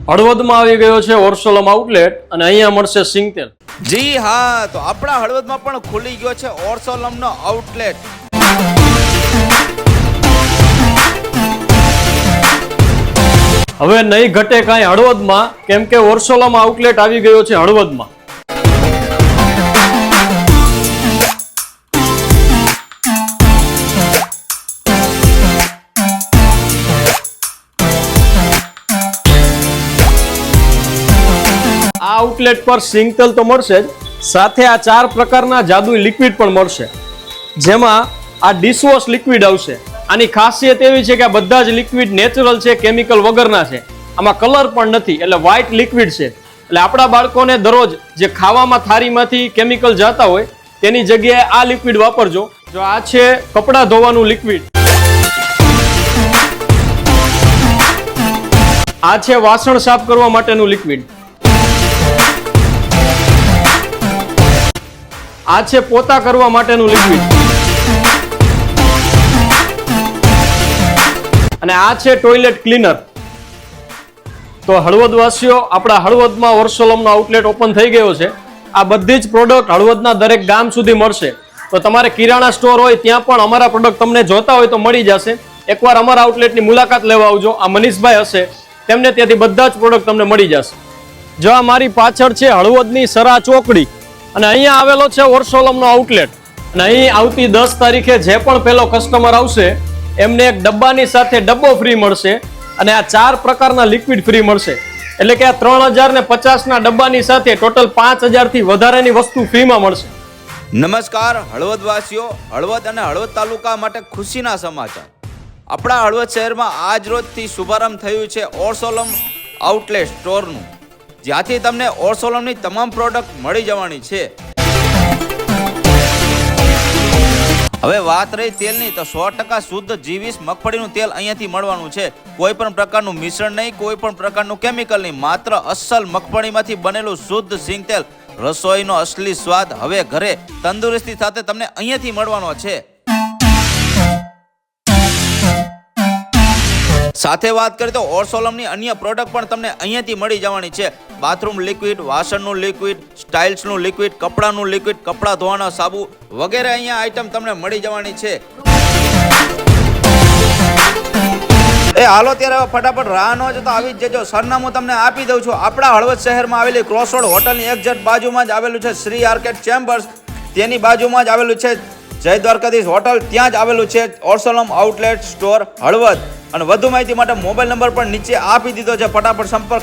હળવદમાં આવી ગયો છે ઓર્સોલમ આઉટલેટ અને અહીંયા મળશે સિંગતેલ. જી હા, તો આપણા હળવદમાં પણ ખુલી ગયો છે ઓર્સોલમનો આઉટલેટ. હવે નહીં ઘટે કાંઈ હળવદમાં, કેમ કે ઓર્સોલમ આઉટલેટ આવી ગયો છે હળવદમાં. આ આઉટલેટ પર સિંગતેલ તો મળશે જ, સાથે આ 4 પ્રકારના જાદુઈ લિક્વિડ પણ મળશે, જેમાં આ ડિશવોશ લિક્વિડ આવશે. આની ખાસિયત એવી છે કે આ બધા જ લિક્વિડ નેચરલ છે, કેમિકલ વગરના છે. આમાં કલર પણ નથી, એટલે વ્હાઇટ લિક્વિડ છે. એટલે આપણા બાળકોને દરરોજ જે ખાવામાં થાળીમાંથી કેમિકલ જતા હોય તેની જગ્યાએ આ લિક્વિડ વાપરજો. જો આ છે કપડાં ધોવાનું લિક્વિડ, આ છે વાસણ સાફ કરવા માટેનું લિક્વિડ, આ છે પોતા કરવા માટેનું લિક્વિડ, અને આ છે ટોયલેટ ક્લીનર. તો હળવદવાસીઓ, આપણા હળવદમાં ઓર્સોલમનો આઉટલેટ ઓપન થઈ ગયો છે. આ બધી જ પ્રોડક્ટ હળવદના દરેક ગામ સુધી મળશે. તો તમારે કિરાણા સ્ટોર હોય ત્યાં પણ અમારા પ્રોડક્ટ તમને જોતા હોય તો મળી જશે. એકવાર અમારા આઉટલેટની મુલાકાત લેવા આવજો. આ મનીષભાઈ હશે, તેમને ત્યાંથી બધા જ પ્રોડક્ટ તમને મળી જશે. જો આ મારી પાછળ છે હળવદની સરા ચોકડી, અને અહીંયા આવેલો છે ઓર્સોલમનો આઉટલેટ. અને અહીં આવતી 10 તારીખે જે પણ પહેલો કસ્ટમર આવશે એમને એક ડબ્બાની સાથે ડબ્બો ફ્રી મળશે, અને આ 4 પ્રકારના લિક્વિડ ફ્રી મળશે. એટલે કે આ 3050ના ડબ્બાની સાથે ટોટલ 5000 થી વધારેની વસ્તુ ફ્રીમાં મળશે. નમસ્કાર હળવદવાસીઓ, હળવદ અને હળવદ તાલુકા માટે ખુશીના સમાચાર. આપણા હળવદ શહેરમાં આજ રોજથી શુભારંભ થયું છે ઓર્સોલમ આઉટલેટ સ્ટોરનું, જ્યાંથી તમને ઓર્સોલમની તમામ પ્રોડક્ટ મળી જવાની છે. હવે વાત રહી તેલની, તો 100% શુદ્ધ G20 મગફળીનું તેલ અહીંયાથી મળવાનું છે. કોઈ પણ પ્રકારનું મિશ્રણ નહીં, કોઈ પણ પ્રકારનું કેમિકલ નહીં, માત્ર અસલ મગફળીમાંથી બનેલું શુદ્ધ સિંગતેલ. રસોઈનો અસલી સ્વાદ હવે ઘરે તંદુરસ્તી સાથે તમને અહીંયાથી મળવાનો છે. સાથે વાત કરીએ તો ઓર્સોલમની અન્ય પ્રોડક્ટ પણ તમને અહીંયાથી મળી જવાની છે. બાથરૂમ લિક્વિડ, વાસણનું લિક્વિડ, સ્ટાઇલ્સનું લિક્વિડ, કપડાનું લિક્વિડ, કપડાં ધોવાના સાબુ વગેરે અહીંયા આઈટમ તમને મળી જવાની છે. એ હાલો ત્યારે ફટાફટ રાહ ન જતો આવી જ જજો. સરનામું તમને આપી દઉં છું. આપણા હળવદ શહેરમાં આવેલી ક્રોસરોડ હોટલની એક્ઝેક્ટ બાજુમાં જ આવેલું છે શ્રી આર્કેડ ચેમ્બર્સ. તેની બાજુમાં જ આવેલું છે જય દ્વારકાધીશ હોટલ, ત્યાં જ આવેલું છે ઓર્સોલમ આઉટલેટ સ્ટોર હળવદ. અને વધુ માહિતી માટે મોબાઈલ નંબર પણ નીચે આપી દીધો છે, ફટાફટ સંપર્ક